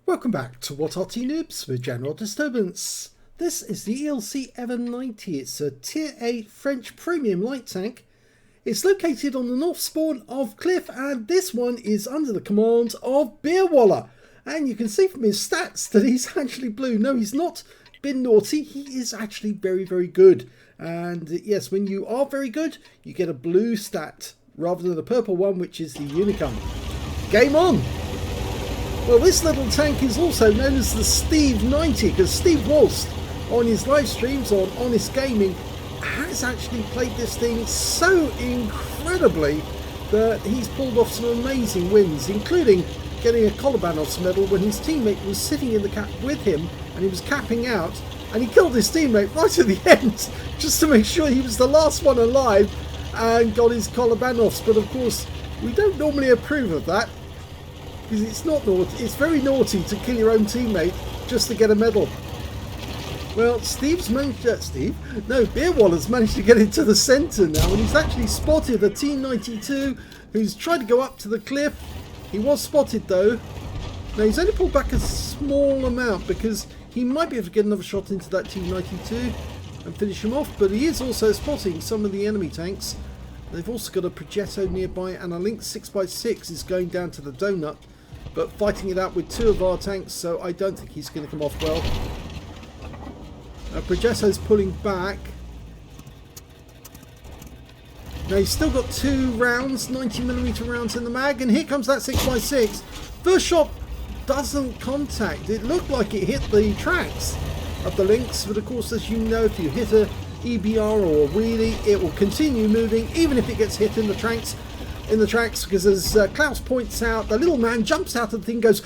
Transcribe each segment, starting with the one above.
Welcome back to What Arty Noobs with General Disturbance. This is the ELC EVEN 90. It's a Tier 8 French premium light tank. It's located on the north spawn of Cliff, and this one is under the command of Beerwalla. And you can see from his stats that he's actually blue. No, he's not been naughty. He is actually very, very good. And yes, when you are very good, you get a blue stat rather than a purple one, which is the Unicum. Game on! Well, this little tank is also known as the Steve 90 because Steve Walst on his live streams on Honest Gaming has actually played this thing so incredibly that he's pulled off some amazing wins, including getting a Kolobanov's medal when his teammate was sitting in the cap with him and he was capping out, and he killed his teammate right at the end just to make sure he was the last one alive and got his Kolobanov's. But of course, we don't normally approve of that, because it's not naughty. It's very naughty to kill your own teammate just to get a medal. Well, Beerwalla's managed to get into the centre now, and he's actually spotted a T92 who's tried to go up to the cliff. He was spotted though. Now he's only pulled back a small amount because he might be able to get another shot into that T92 and finish him off, but he is also spotting some of the enemy tanks. They've also got a Progetto nearby, and a Lynx 6x6 is going down to the donut, but fighting it out with two of our tanks, so I don't think he's going to come off well. Progetto's pulling back. Now he's still got 2 rounds, 90mm rounds in the mag, and here comes that 6x6. First shot doesn't contact. It looked like it hit the tracks of the Lynx, but of course, as you know, if you hit a EBR or a wheelie, it will continue moving even if it gets hit in the tracks, because as Klaus points out, the little man jumps out of the thing, goes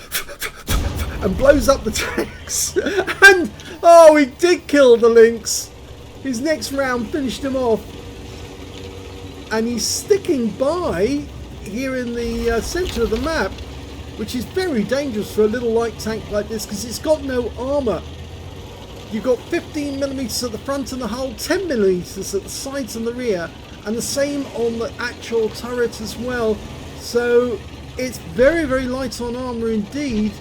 and blows up the tanks. And oh, he did kill the Lynx. His next round finished him off, and he's sticking by here in the centre of the map, which is very dangerous for a little light tank like this because it's got no armour. You've got 15mm at the front and the hull, 10mm at the sides and the rear, and the same on the actual turret as well. So it's very, very light on armour indeed.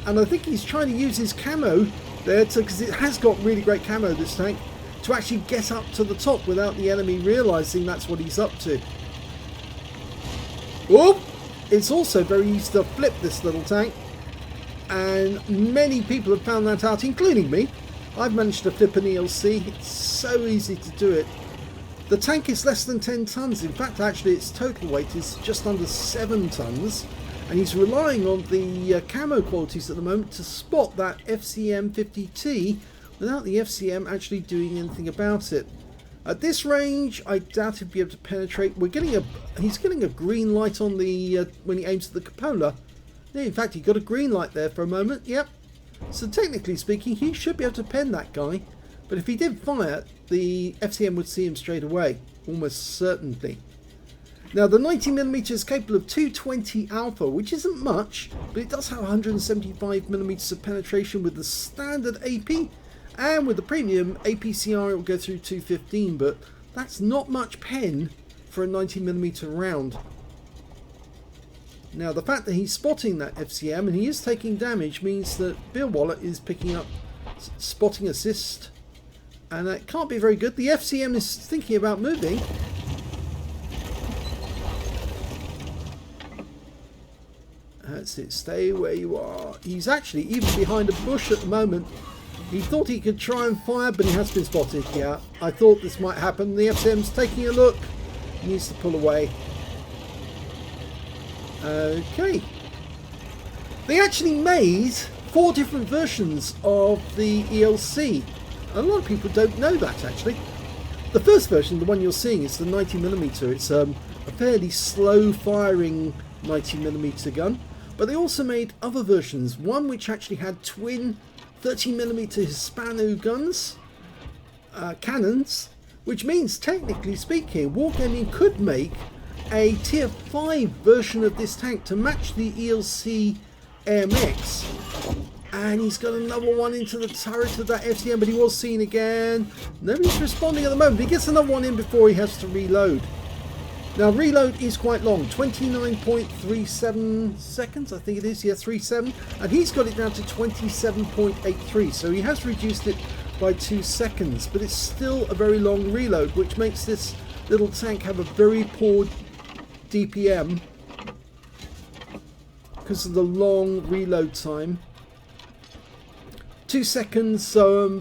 And I think he's trying to use his camo there, because it has got really great camo, this tank, to actually get up to the top without the enemy realising that's what he's up to. Whoop! It's also very easy to flip this little tank, and many people have found that out, including me. I've managed to flip an ELC. It's so easy to do it. The tank is less than 10 tons. In fact, actually, its total weight is just under 7 tons. And he's relying on the camo qualities at the moment to spot that FCM 50T without the FCM actually doing anything about it. At this range, I doubt he'd be able to penetrate. He's getting a green light on the when he aims at the cupola. Yeah, in fact, he got a green light there for a moment. Yep. So technically speaking, he should be able to pen that guy, but if he did fire, the FCM would see him straight away, almost certainly. Now the 90mm is capable of 220 alpha, which isn't much, but it does have 175mm of penetration with the standard AP, and with the premium APCR it will go through 215, but that's not much pen for a 90mm round. Now the fact that he's spotting that FCM and he is taking damage means that Beerwalla is picking up spotting assist, and that can't be very good. The FCM is thinking about moving. That's it, stay where you are. He's actually even behind a bush at the moment. He thought he could try and fire, but he has been spotted. Yeah, I thought this might happen. The FCM's taking a look. He needs to pull away. Okay. They actually made 4 different versions of the ELC. A lot of people don't know that actually. The first version, the one you're seeing, is the 90mm. It's a fairly slow firing 90mm gun. But they also made other versions. One which actually had twin 30mm Hispano guns, cannons, which means technically speaking, Wargaming could make a tier 5 version of this tank to match the ELC AMX. And he's got another one into the turret of that FCM, but he was seen again. Nobody's responding at the moment. He gets another one in before he has to reload. Now reload is quite long, 29.37 seconds, I think it is, yeah, 37, and he's got it down to 27.83, so he has reduced it by 2 seconds, but it's still a very long reload, which makes this little tank have a very poor DPM because of the long reload time. 2 seconds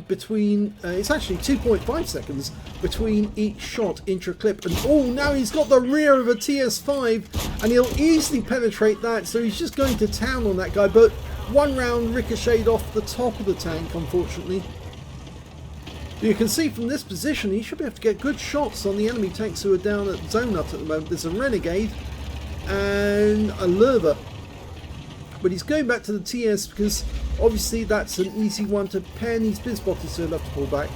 between, it's actually 2.5 seconds between each shot intra-clip. And oh, now he's got the rear of a TS5 and he'll easily penetrate that. So he's just going to town on that guy. But one round ricocheted off the top of the tank, unfortunately. You can see from this position, he should be able to get good shots on the enemy tanks who are down at Zonut at the moment. There's a Renegade and a Lurva. But he's going back to the TS because obviously that's an easy one to pen. He's been spotted, so he'll have to pull back.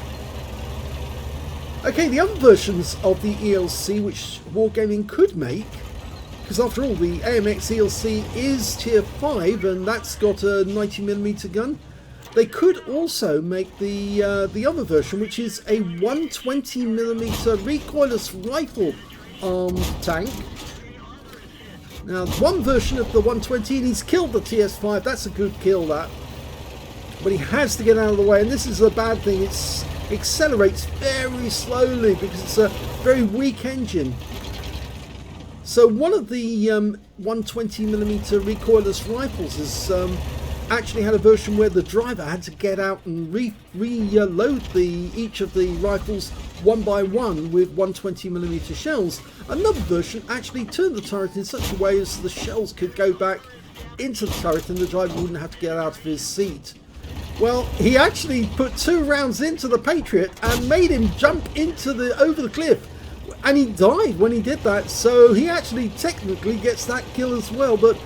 Okay, the other versions of the ELC which Wargaming could make, because after all the AMX ELC is tier 5 and that's got a 90mm gun. They could also make the other version, which is a 120mm recoilless rifle armed tank. Now, one version of the 120, and he's killed the TS5. That's a good kill, that. But he has to get out of the way, and this is a bad thing. It accelerates very slowly because it's a very weak engine. So one of the 120mm recoilless rifles has actually had a version where the driver had to get out and reload each of the rifles one by one with 120mm shells. Another version actually turned the turret in such a way as the shells could go back into the turret and the driver wouldn't have to get out of his seat. Well, he actually put 2 rounds into the Patriot and made him jump over the cliff, and he died when he did that. So he actually technically gets that kill as well, but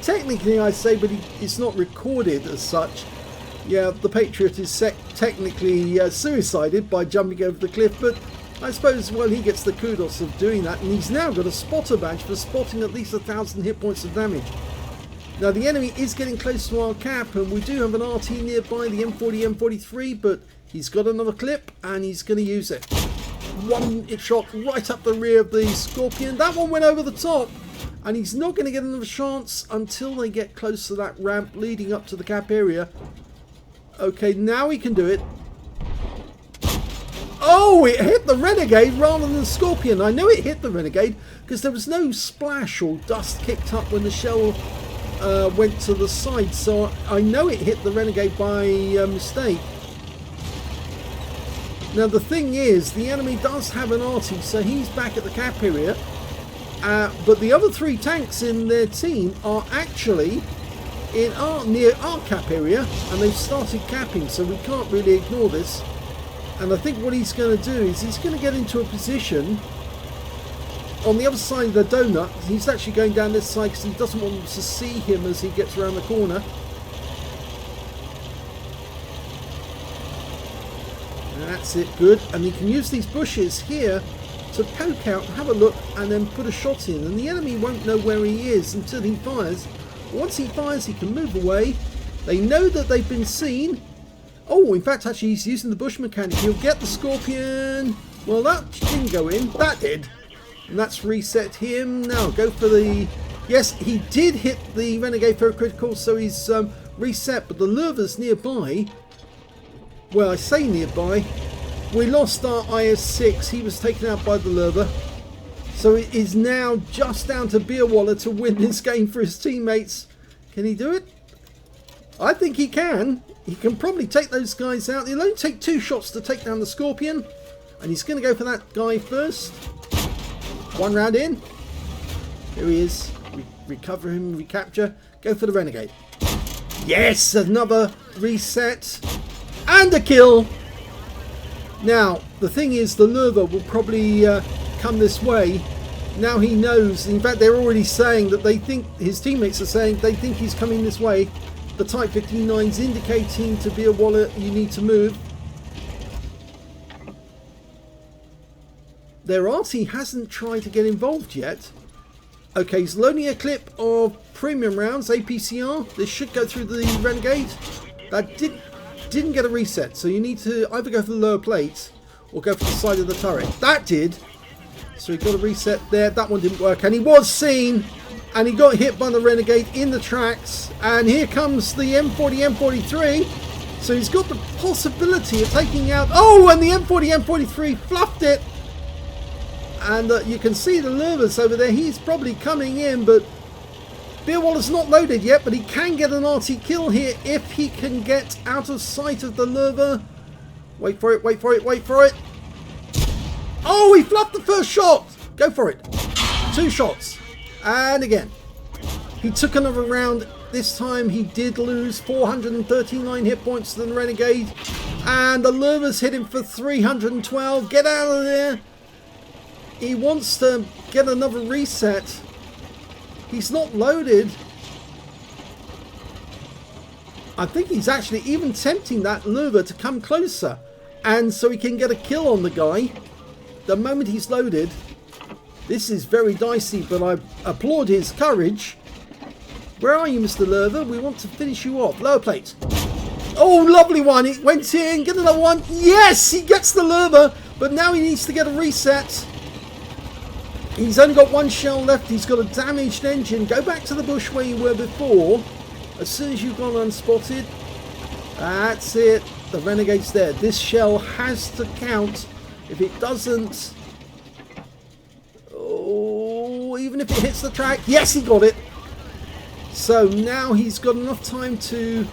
technically I say, but it's not recorded as such. Yeah, the Patriot is technically suicided by jumping over the cliff, but I suppose, well, he gets the kudos of doing that, and he's now got a spotter badge for spotting at least 1,000 hit points of damage. Now the enemy is getting close to our cap, and we do have an Arty nearby, the M40, M43, but he's got another clip and he's going to use it. One shot right up the rear of the Scorpion. That one went over the top, and he's not going to get another chance until they get close to that ramp leading up to the cap area. Okay, now he can do it. Oh, it hit the Renegade rather than the Scorpion. I know it hit the Renegade because there was no splash or dust kicked up when the shell went to the side. So I know it hit the Renegade by mistake. Now the thing is, the enemy does have an Arty, so he's back at the cap area. But the other 3 tanks in their team are actually near our cap area, and they've started capping, so we can't really ignore this. And I think what he's going to do is he's going to get into a position on the other side of the donut. He's actually going down this side because he doesn't want them to see him as he gets around the corner. That's it, good. And he can use these bushes here to poke out, have a look, and then put a shot in. And the enemy won't know where he is until he fires. Once he fires, he can move away. They know that they've been seen. Oh, in fact, actually, he's using the bush mechanic. He'll get the Scorpion. Well, that didn't go in. That did. And that's reset him. Now, go for the... Yes, he did hit the Renegade for a critical, so he's reset. But the Lurva's nearby. Well, I say nearby. We lost our IS-6. He was taken out by the Lurva. So it is now just down to Beerwalla to win this game for his teammates. Can he do it? I think he can. He can probably take those guys out. He'll only take 2 shots to take down the Scorpion. And he's going to go for that guy first. 1 round in. Here he is. Recover him, recapture. Go for the Renegade. Yes, another reset. And a kill. Now, the thing is, the Lurva will probably come this way. Now he knows. In fact, they're already saying that they think, his teammates are saying they think he's coming this way. The Type 59's indicating to Beerwalla, you need to move. Their Arty hasn't tried to get involved yet. Okay, he's loading a clip of premium rounds, APCR. This should go through the Renegade. That didn't get a reset, so you need to either go for the lower plate or go for the side of the turret. That did. So he got a reset there. That one didn't work. And he was seen. And he got hit by the Renegade in the tracks. And here comes the M40, M43. So he's got the possibility of taking out... Oh, and the M40, M43 fluffed it. And you can see the lurvers over there. He's probably coming in, but Beerwalla's not loaded yet. But he can get an Arty kill here if he can get out of sight of the lurver. Wait for it, wait for it, wait for it. Oh, he fluffed the first shot. Go for it. 2 shots. And again. He took another round. This time he did lose 439 hit points to the Renegade. And the lurvers hit him for 312. Get out of there. He wants to get another reset. He's not loaded. I think he's actually even tempting that lurver to come closer. And so he can get a kill on the guy. The moment he's loaded. This is very dicey, but I applaud his courage. Where are you, Mr. Lurver? We want to finish you off. Lower plate. Oh, lovely one. It went in. Get another one. Yes, he gets the lurver. But now he needs to get a reset. He's only got 1 shell left. He's got a damaged engine. Go back to the bush where you were before. As soon as you've gone unspotted. That's it. The Renegade's there. This shell has to count. If it doesn't... Oh, even if it hits the track. Yes, he got it. So now he's got enough time to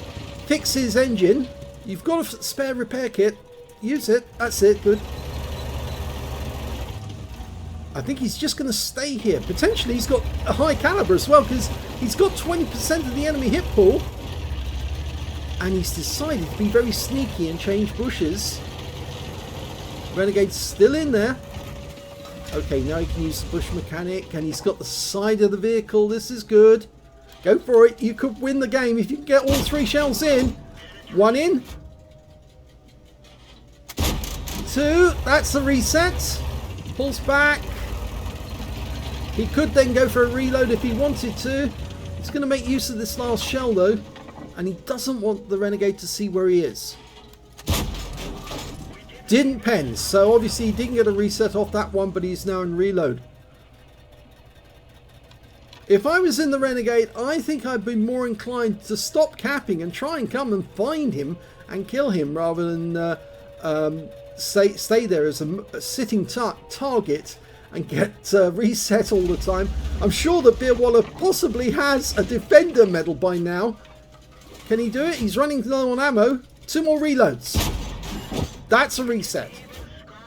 fix his engine. You've got a spare repair kit. Use it. That's it. Good. I think he's just going to stay here. Potentially he's got a high caliber as well, because he's got 20% of the enemy hit pool. And he's decided to be very sneaky and change bushes. Renegade's still in there. Okay, now he can use the bush mechanic, and he's got the side of the vehicle. This is good. Go for it. You could win the game if you can get all 3 shells in. 1 in. 2. That's the reset. Pulls back. He could then go for a reload if he wanted to. He's going to make use of this last shell though. And he doesn't want the Renegade to see where he is. Didn't pen. So obviously he didn't get a reset off that one, but he's now in reload. If I was in the Renegade, I think I'd be more inclined to stop capping and try and come and find him and kill him, rather than stay there as a sitting target and get reset all the time. I'm sure that Beerwalla possibly has a Defender medal by now. Can he do it? He's running low on ammo. 2 more reloads. That's a reset.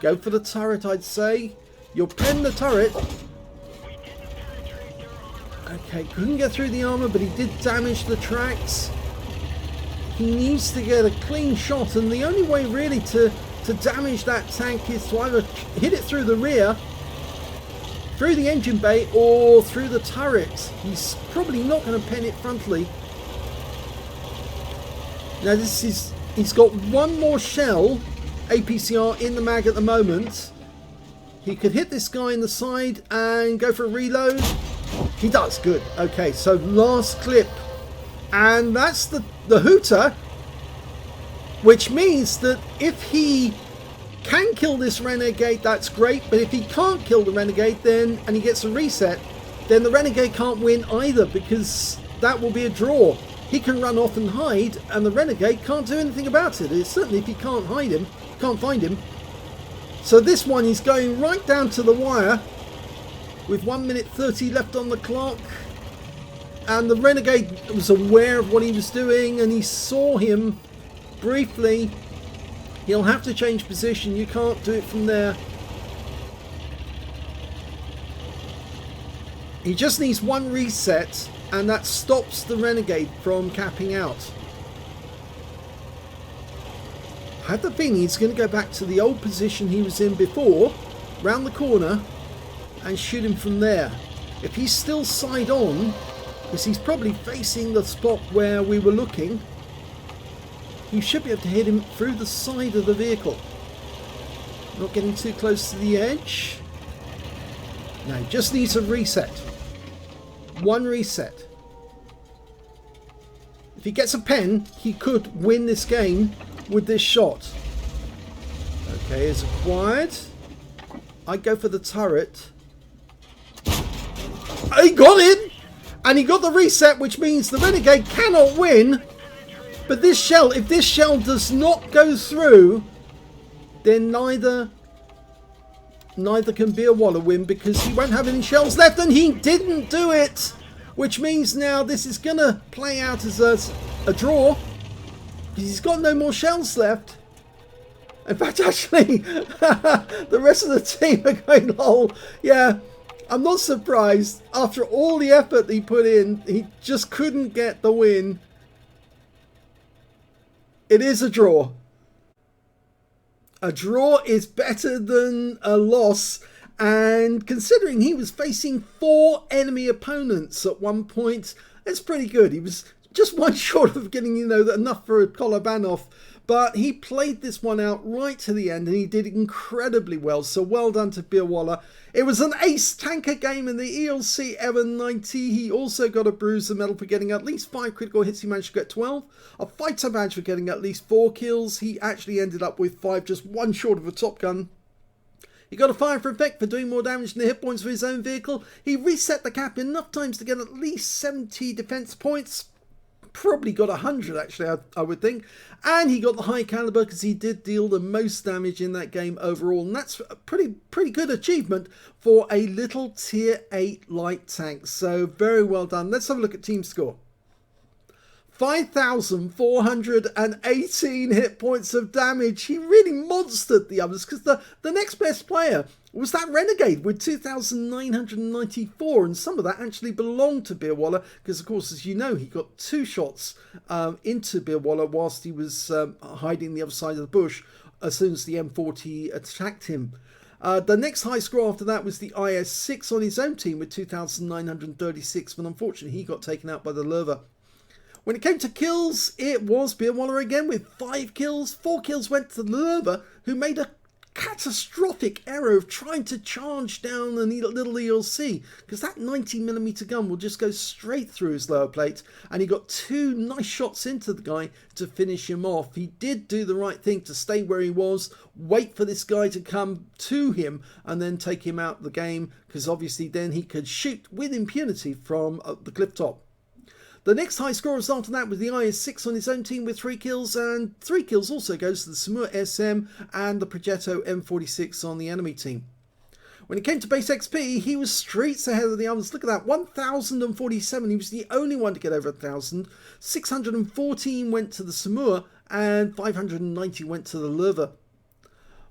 Go for the turret, I'd say. You'll pen the turret. Okay, couldn't get through the armor, but he did damage the tracks. He needs to get a clean shot, and the only way really to damage that tank is to either hit it through the rear, through the engine bay, or through the turret. He's probably not going to pen it frontally. Now he's got 1 more shell APCR in the mag at the moment. He could hit this guy in the side and go for a reload. He does. Good. Okay, so last clip. And that's the hooter. Which means that if he can kill this Renegade, that's great. But if he can't kill the Renegade, then and he gets a reset, then the Renegade can't win either, because that will be a draw. He can run off and hide, and the Renegade can't do anything about it. It's certainly if he can't hide him, can't find him. So this one is going right down to the wire, with 1 minute 30 left on the clock. And the Renegade was aware of what he was doing, and he saw him briefly. He'll have to change position. You can't do it from there. He just needs 1 reset, and that stops the Renegade from capping out. I have the feeling he's going to go back to the old position he was in before, round the corner, and shoot him from there. If he's still side on, because he's probably facing the spot where we were looking, you should be able to hit him through the side of the vehicle. Not getting too close to the edge. No, just needs a reset. 1 reset. If he gets a pen, he could win this game with this shot. Okay, it's acquired. I'd go for the turret. He got it! And he got the reset, which means the Renegade cannot win. But this shell, if this shell does not go through, then neither can Beerwalla win, because he won't have any shells left, and he didn't do it. Which means now this is going to play out as a draw, because he's got no more shells left. In fact, actually, the rest of the team are going, lol. Yeah, I'm not surprised. After all the effort he put in, he just couldn't get the win. It is a draw. A draw is better than a loss. And considering he was facing 4 enemy opponents at one point, it's pretty good. He was just one short of getting, enough for a collar ban off. But he played this one out right to the end, and he did incredibly well. So well done to Beerwalla. It was an ace tanker game in the ELC EVEN 90. He also got a bruiser medal for getting at least 5 critical hits. He managed to get 12. A fighter badge for getting at least 4 kills. He actually ended up with 5, just one short of a top gun. He got a fire for effect for doing more damage than the hit points for his own vehicle. He reset the cap enough times to get at least 70 defense points. Probably got 100 actually, I would think. And he got the high caliber because he did deal the most damage in that game overall. And that's a pretty good achievement for a little tier 8 light tank. So very well done. Let's have a look at team score. 5,418 hit points of damage. He really monstered the others, because the next best player was that Renegade with 2,994, and some of that actually belonged to Beerwalla, because of course, as you know, he got 2 shots into Beerwalla whilst he was hiding the other side of the bush as soon as the M40 attacked him. The next high score after that was the IS-6 on his own team with 2,936, but unfortunately he got taken out by the Lurva. When it came to kills, it was Beerwalla again with 5 kills. 4 kills went to the Lurva, who made a catastrophic error of trying to charge down a little ELC, because that 90mm gun will just go straight through his lower plate, and he got 2 nice shots into the guy to finish him off. He did do the right thing to stay where he was, wait for this guy to come to him, and then take him out of the game, because obviously then he could shoot with impunity from the cliff top. The next high scorers after that was the IS-6 on his own team with 3 kills, and 3 kills also goes to the Samur SM and the Progetto M46 on the enemy team. When it came to base XP, he was streets ahead of the others. Look at that, 1,047. He was the only one to get over 1,000. 614 went to the Samur, and 590 went to the Lurva.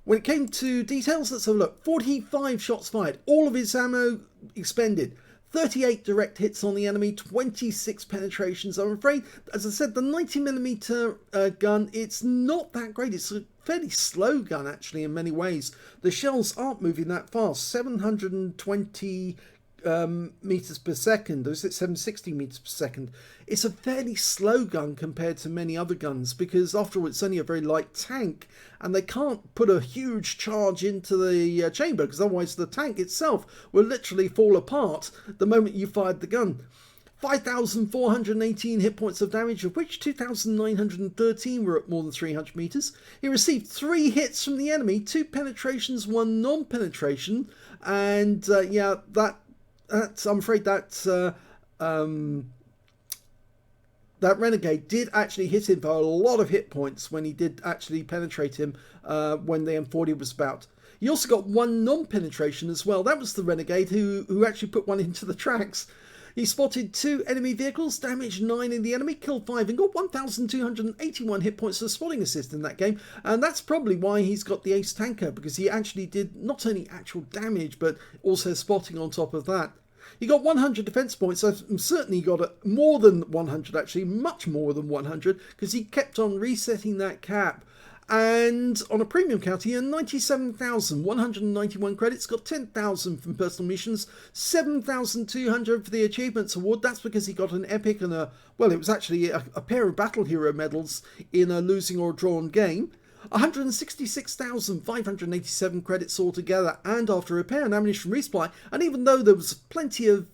When it came to details, let's have a look. 45 shots fired, all of his ammo expended. 38 direct hits on the enemy, 26 penetrations. I'm afraid, as I said, the 90mm gun, it's not that great. It's a fairly slow gun, actually, in many ways. The shells aren't moving that fast. 720 meters per second, or is it 760 meters per second? It's a fairly slow gun compared to many other guns, because after all, it's only a very light tank, and they can't put a huge charge into the chamber, because otherwise the tank itself will literally fall apart the moment you fired the gun. 5,418 hit points of damage, of which 2,913 were at more than 300 meters. He received 3 hits from the enemy, 2 penetrations, 1 non-penetration, and yeah, I'm afraid that Renegade did actually hit him for a lot of hit points when he did actually penetrate him when the M40 was about. He also got 1 non-penetration as well. That was the Renegade who actually put 1 into the tracks. He spotted 2 enemy vehicles, damaged 9 in the enemy, killed 5, and got 1,281 hit points as a spotting assist in that game. And that's probably why he's got the ace tanker, because he actually did not only actual damage, but also spotting on top of that. He got 100 defense points. So certainly he got more than 100, actually, much more than 100, because he kept on resetting that cap. And on a premium count, he earned 97,191 credits, got 10,000 from personal missions, 7,200 for the Achievements Award. That's because he got an epic and well, it was actually a pair of Battle Hero medals in a losing or drawn game. 166,587 credits altogether, and after repair and ammunition resupply, and even though there was plenty of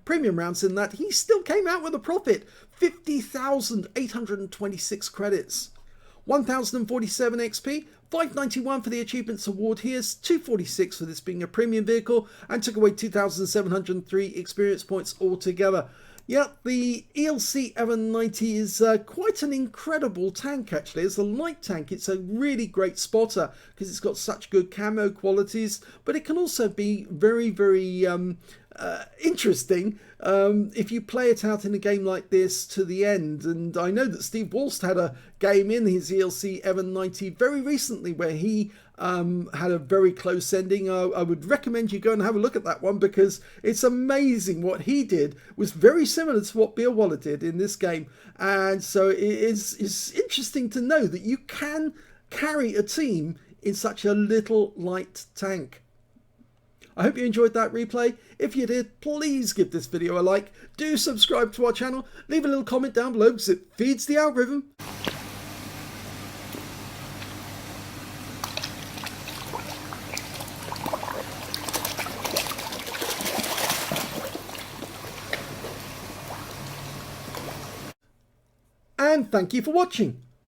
premium rounds in that, he still came out with a profit, 50,826 credits. 1047 XP, 591 for the Achievements Award here, 246 for this being a premium vehicle, and took away 2,703 experience points altogether. Yeah, the ELC EVEN 90 is quite an incredible tank actually. As a light tank, it's a really great spotter because it's got such good camo qualities, but it can also be very, very interesting if you play it out in a game like this to the end. And I know that Steve Walst had a game in his ELC EVEN 90 very recently where he had a very close ending. I would recommend you go and have a look at that one because it's amazing. What he did was very similar to what Beerwalla did in this game, and so it's interesting to know that you can carry a team in such a little light tank. I hope you enjoyed that replay. If you did, please give this video a like, do subscribe to our channel, leave a little comment down below because it feeds the algorithm. And thank you for watching.